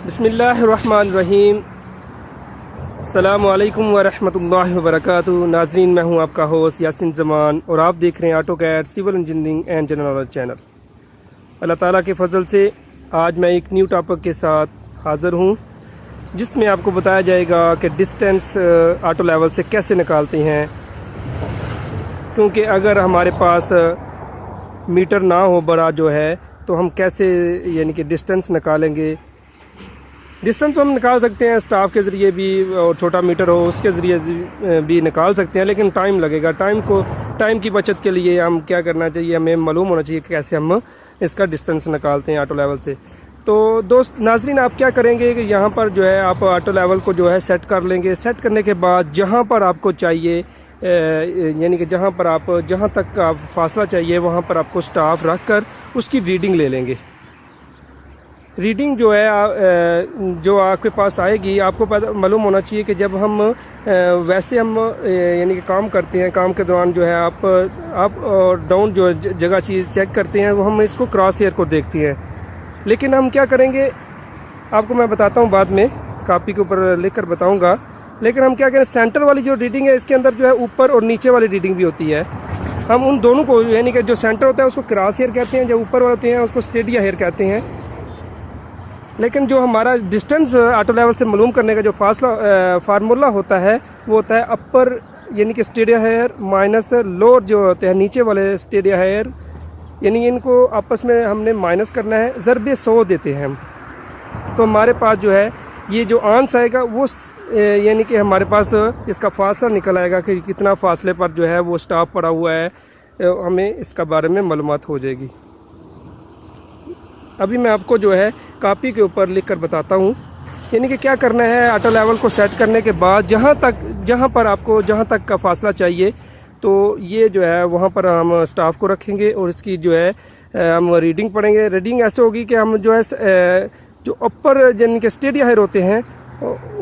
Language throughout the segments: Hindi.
बिस्मिल्लाहिर्रहमानिर्रहीम। अस्सलामु अलैकुम वरहमतुल्लाहि वबरकातुहू। नाजरीन, मैं हूं आपका होस्ट यासिन जमान और आप देख रहे हैं AutoCAD civil engineering and general knowledge channel. अल्लाह ताला के फजल से आज मैं एक न्यू टॉपिक के साथ हाज़िर हूं, जिसमें आपको बताया जाएगा कि डिस्टेंस ऑटो लेवल से कैसे निकालते हैं। क्योंकि अगर हमारे पास मीटर ना हो बड़ा जो है तो हम कैसे यानी कि डिस्टेंस निकालेंगे। डिस्टेंस तो हम निकाल सकते हैं स्टाफ के ज़रिए भी, और छोटा मीटर हो उसके ज़रिए भी निकाल सकते हैं, लेकिन टाइम लगेगा। टाइम की बचत के लिए हम क्या करना चाहिए, हमें मालूम होना चाहिए कि कैसे हम इसका डिस्टेंस निकालते हैं ऑटो लेवल से। तो दोस्त नाजरीन, आप क्या करेंगे कि यहाँ पर जो है आप ऑटो लेवल को जो है सेट कर लेंगे। सेट करने के बाद जहाँ पर आपको चाहिए यानी कि जहाँ तक आप फासला चाहिए वहाँ पर आपको स्टाफ रख कर उसकी रीडिंग ले लेंगे। रीडिंग जो है जो आपके पास आएगी, आपको पता मालूम होना चाहिए कि जब हम वैसे हम यानी कि काम करते हैं, काम के दौरान जो है आप और डाउन जो जगह चीज़ चेक करते हैं वो हम इसको क्रॉस हेयर को देखते हैं। लेकिन हम क्या करेंगे आपको मैं बताता हूँ, बाद में कॉपी के ऊपर लिख कर बताऊँगा। लेकिन हम क्या करें, सेंटर वाली जो रीडिंग है इसके अंदर जो है ऊपर और नीचे वाली रीडिंग भी होती है। हम उन दोनों को यानी कि जो सेंटर होता है उसको क्रॉस हेयर कहते हैं, जो ऊपर वाले होते हैं उसको स्टेडिया हेयर कहते हैं। लेकिन जो हमारा डिस्टेंस ऑटो लेवल से मालूम करने का जो फार्मूला होता है वो होता है अपर यानी कि स्टेडिया हेयर माइनस लोअर जो होते हैं नीचे वाले स्टेडिया हेयर, यानी इनको आपस में हमने माइनस करना है, ज़रबे 100 देते हैं हम। तो हमारे पास जो है ये जो आंस आएगा वो यानी कि हमारे पास इसका फासला निकल आएगा कि कितना फासले पर जो है वो स्टाफ पड़ा हुआ है, हमें इसका बारे में मालूमात हो जाएगी। अभी मैं आपको जो है कॉपी के ऊपर लिख कर बताता हूँ, यानी कि क्या करना है। ऑटो लेवल को सेट करने के बाद जहाँ तक का फासला चाहिए तो ये जो है वहाँ पर हम स्टाफ को रखेंगे और इसकी जो है हम रीडिंग पढ़ेंगे। रीडिंग ऐसे होगी कि हम जो है जो अपर यानी कि स्टेडिया हेयर होते हैं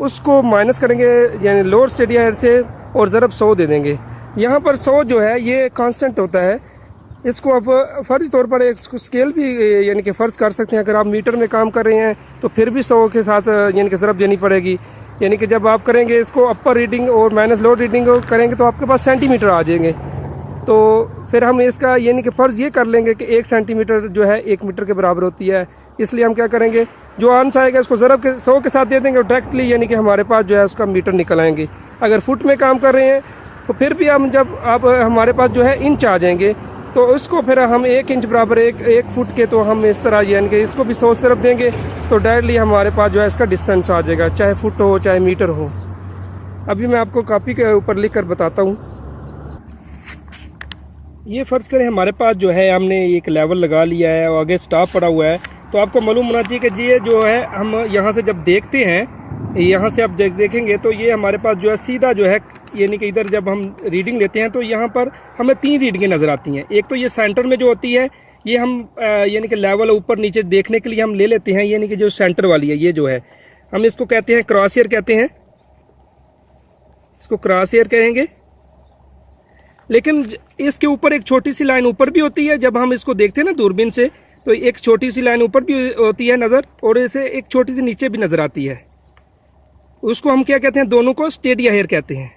उसको माइनस करेंगे यानी लोअर स्टेडिया हेयर से और ज़रब 100 दे देंगे। यहाँ पर 100 जो है ये कांस्टेंट होता है, इसको आप फ़र्ज तौर पर एक स्केल भी यानी कि फ़र्ज कर सकते हैं। अगर आप मीटर में काम कर रहे हैं तो फिर भी 100 के साथ यानी कि ज़रब देनी पड़ेगी। यानी कि जब आप करेंगे इसको अपर रीडिंग और माइनस लोअर रीडिंग करेंगे तो आपके पास सेंटीमीटर आ जाएंगे। तो फिर हम इसका यानी कि फ़र्ज़ ये कर लेंगे कि 1 सेंटीमीटर जो है 1 मीटर के बराबर होती है। इसलिए हम क्या करेंगे, जो आंस आएगा इसको ज़रब के 100 के साथ दे देंगे और डायरेक्टली यानी कि हमारे पास जो है उसका मीटर निकल आएंगे। अगर फुट में काम कर रहे हैं तो फिर भी हम जब आप हमारे पास जो है इंच आ जाएंगे तो उसको फिर हम 1 इंच बराबर एक फुट के, तो हम इस तरह यानी कि इसको भी 100 सिर्फ देंगे तो डायरेक्टली हमारे पास जो है इसका डिस्टेंस आ जाएगा, चाहे फुट हो चाहे मीटर हो। अभी मैं आपको कॉपी के ऊपर लिख कर बताता हूँ। ये फ़र्ज़ करें हमारे पास जो है हमने एक लेवल लगा लिया है और आगे स्टाफ पड़ा हुआ है, तो आपको मालूम होना चाहिए कि ये जो है हम यहाँ से जब देखते हैं, यहाँ से आप देखेंगे तो ये हमारे पास जो है सीधा जो है यानी कि इधर जब हम रीडिंग लेते हैं तो यहाँ पर हमें 3 रीडिंगें नज़र आती हैं। एक तो ये सेंटर में जो होती है ये हम यानी कि लेवल ऊपर नीचे देखने के लिए हम ले लेते हैं, यानी कि जो सेंटर वाली है ये जो है हम इसको कहते हैं क्रॉस हेयर कहते हैं, इसको क्रॉस हेयर कहेंगे। लेकिन इसके ऊपर एक छोटी सी लाइन ऊपर भी होती है, जब हम इसको देखते हैं ना दूरबीन से तो एक छोटी सी लाइन ऊपर भी होती है नज़र, और इसे एक छोटी सी नीचे भी नज़र आती है। उसको हम क्या कहते हैं, दोनों को स्टेडिया हेयर कहते हैं।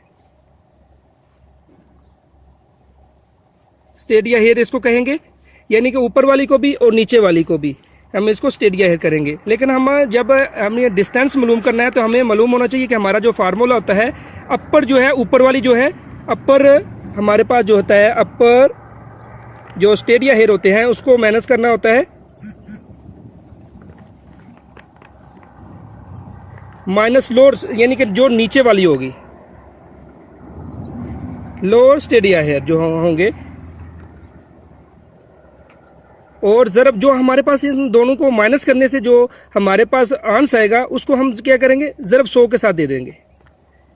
स्टेडिया हेयर इसको कहेंगे, यानी कि ऊपर वाली को भी और नीचे वाली को भी हम इसको स्टेडिया हेयर करेंगे। लेकिन हम जब हमें डिस्टेंस मालूम करना है तो हमें मालूम होना चाहिए कि हमारा जो फार्मूला होता है अपर जो है, ऊपर वाली जो है अपर हमारे पास जो होता है अपर जो स्टेडिया हेयर होते हैं उसको माइनस करना होता है माइनस लोअर, यानी कि जो नीचे वाली होगी लोअर स्टेडिया हेयर जो होंगे, और ज़रब जो हमारे पास इन दोनों को माइनस करने से जो हमारे पास आंस आएगा उसको हम क्या करेंगे, ज़रब 100 के साथ दे देंगे।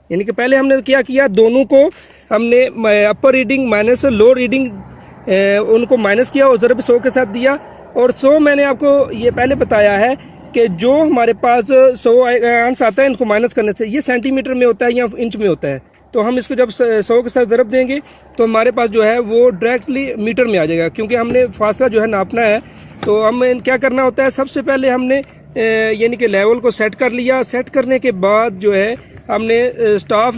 यानी कि पहले हमने क्या किया, दोनों को हमने अपर रीडिंग माइनस लोअर रीडिंग उनको माइनस किया और ज़रब 100 के साथ दिया। और 100 मैंने आपको ये पहले बताया है कि जो हमारे पास 100 आंस आता है इनको माइनस करने से, ये सेंटीमीटर में होता है या इंच में होता है। तो हम इसको जब 100 के साथ ज़रब देंगे तो हमारे पास जो है वो डायरेक्टली मीटर में आ जाएगा, क्योंकि हमने फासला जो है नापना है। तो हमें क्या करना होता है, सबसे पहले हमने यानी कि लेवल को सेट कर लिया। सेट करने के बाद जो है हमने स्टाफ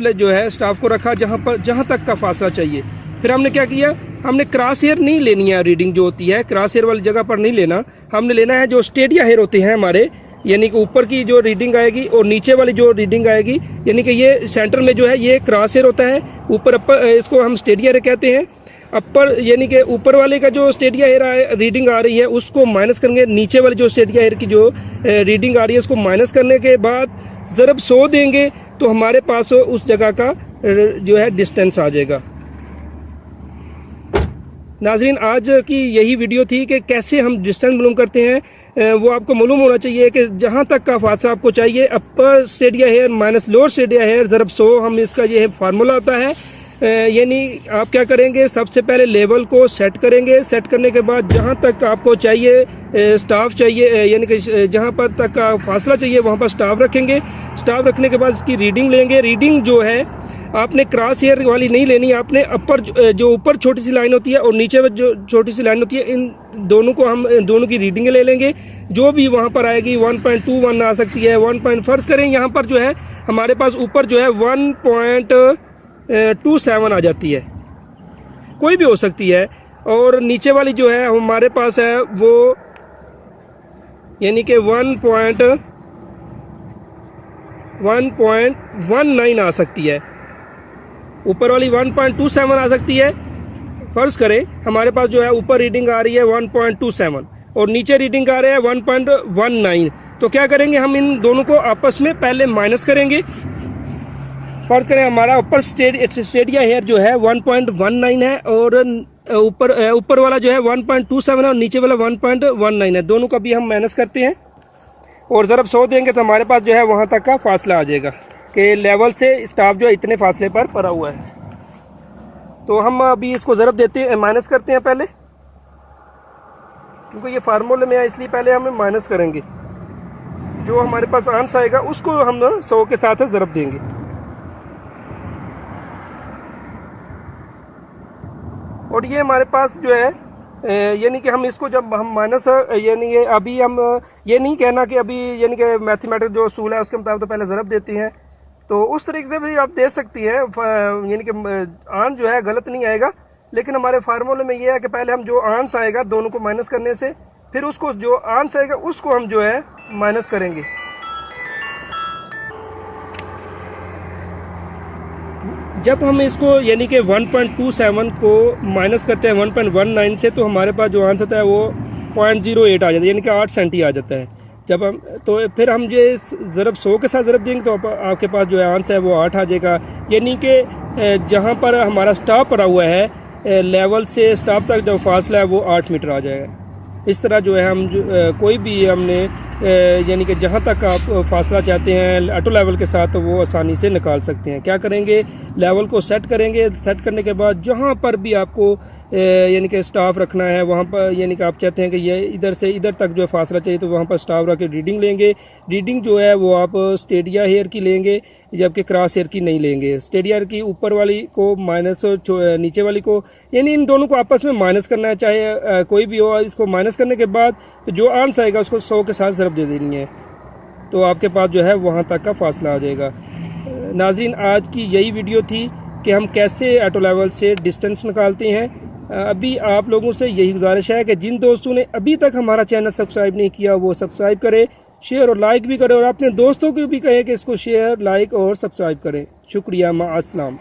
को रखा जहाँ तक का फासला चाहिए। फिर हमने क्या किया, हमने क्रॉस हेयर नहीं लेनी है, रीडिंग जो होती है क्रॉस हेयर वाली जगह पर नहीं लेना, हमने लेना है जो स्टेडिया हेयर होते हैं हमारे, यानी कि ऊपर की जो रीडिंग आएगी और नीचे वाली जो रीडिंग आएगी, यानी कि ये सेंटर में जो है ये क्रॉस हेयर होता है, ऊपर अपर इसको हम स्टेडिया हेयर कहते हैं। अपर यानी कि ऊपर वाले का जो स्टेडिया हेयर रीडिंग आ रही है उसको माइनस करेंगे, नीचे वाली जो स्टेडिया हेयर की जो रीडिंग आ रही है उसको माइनस करने के बाद ज़रब 100 देंगे तो हमारे पास उस जगह का जो है डिस्टेंस आ जाएगा। नाजरीन, आज की यही वीडियो थी कि कैसे हम डिस्टेंस मालूम करते हैं। वो आपको मालूम होना चाहिए कि जहाँ तक का फासला आपको चाहिए, upper stadia hair minus lower stadia hair ज़रब 100, हम इसका ये फार्मूला होता है। यानी आप क्या करेंगे, सबसे पहले लेवल को सेट करेंगे। सेट करने के बाद जहाँ तक आपको चाहिए स्टाफ चाहिए, यानी कि जहाँ पर तक का फासला चाहिए वहाँ पर स्टाफ रखेंगे। स्टाफ रखने के बाद इसकी रीडिंग लेंगे। रीडिंग जो है आपने क्रॉस हेयर वाली नहीं लेनी, आपने अपर जो ऊपर छोटी सी लाइन होती है और नीचे जो छोटी सी लाइन होती है, इन दोनों को हम दोनों की रीडिंग ले लेंगे। जो भी वहाँ पर आएगी 1.21 आ सकती है, 1. फर्ज करें यहाँ पर जो है हमारे पास ऊपर जो है 1.27 आ जाती है, कोई भी हो सकती है। और नीचे वाली जो है हमारे पास है वो यानी कि 1.19 आ सकती है, ऊपर वाली 1.27 आ सकती है। फर्ज करें हमारे पास जो है ऊपर रीडिंग आ रही है 1.27 और नीचे रीडिंग आ रहा है 1.19, तो क्या करेंगे, हम इन दोनों को आपस में पहले माइनस करेंगे। फर्ज करें हमारा ऊपर स्टेडिया हेयर जो है 1.19 है और ऊपर वाला जो है 1.27 है और नीचे वाला 1.19 है, दोनों का भी हम माइनस करते हैं और ज़रब 100 देंगे तो हमारे पास जो है वहाँ तक का फासला आ जाएगा कि लेवल से स्टाफ जो है इतने फासले पर पड़ा हुआ है। तो हम अभी इसको ज़रब देते हैं, माइनस करते हैं पहले, क्योंकि ये फार्मूले में है इसलिए पहले हम माइनस करेंगे। जो हमारे पास आंसर आएगा उसको हम 100 के साथ ज़रब देंगे। और ये हमारे पास जो है यानी कि हम इसको जब हम माइनस यानी ये अभी हम ये नहीं कहना कि अभी यानी कि मैथमेटिक्स जो असूल है उसके मुताबिक तो पहले ज़रब देते हैं, तो उस तरीके से भी आप दे सकती हैं, यानी कि आंस जो है गलत नहीं आएगा। लेकिन हमारे फार्मूले में ये है कि पहले हम जो आंस आएगा दोनों को माइनस करने से, फिर उसको जो आंस आएगा उसको हम जो है माइनस करेंगे। जब हम इसको यानी कि 1.27 को माइनस करते हैं 1.19 से, तो हमारे पास जो आंसर आता है वो 0.08 आ जाता है, यानी कि 8 सेंटी आ जाता है। जब हम तो फिर हम ये ज़रब 100 के साथ ज़रब देंगे तो आपके पास जो है आंसर है वो 8 आ जाएगा। यानी कि जहाँ पर हमारा स्टाफ पड़ा हुआ है, लेवल से स्टाफ तक जो फासला है वो 8 मीटर आ जाएगा। इस तरह जो है हम कोई भी हमने यानी कि जहाँ तक आप फासला चाहते हैं ऑटो लेवल के साथ, तो वो आसानी से निकाल सकते हैं। क्या करेंगे, लेवल को सेट करेंगे। सेट करने के बाद जहाँ पर भी आपको यानी कि स्टाफ रखना है वहाँ पर, यानी कि आप चाहते हैं कि ये इधर से इधर तक जो फासला चाहिए तो वहाँ पर स्टाफ रख के रीडिंग लेंगे। रीडिंग जो है वो आप स्टेडिया हेयर की लेंगे, जबकि क्रॉस हेयर की नहीं लेंगे। स्टेडिया हेयर की ऊपर वाली को माइनस, नीचे वाली को, यानी इन दोनों को आपस में माइनस करना है, चाहे कोई भी हो। इसको माइनस करने के बाद जो आंसर आएगा उसको 100 के साथ ज़रब दे देनी है, तो आपके पास जो है वहाँ तक का फासला आ जाएगा। नाज़रीन, आज की यही वीडियो थी कि हम कैसे ऑटो लेवल से डिस्टेंस निकालते हैं। अभी आप लोगों से यही गुजारिश है कि जिन दोस्तों ने अभी तक हमारा चैनल सब्सक्राइब नहीं किया वो सब्सक्राइब करें, शेयर और लाइक भी करें और अपने दोस्तों को भी कहें कि इसको शेयर, लाइक और सब्सक्राइब करें। शुक्रिया, मा अस्सलाम।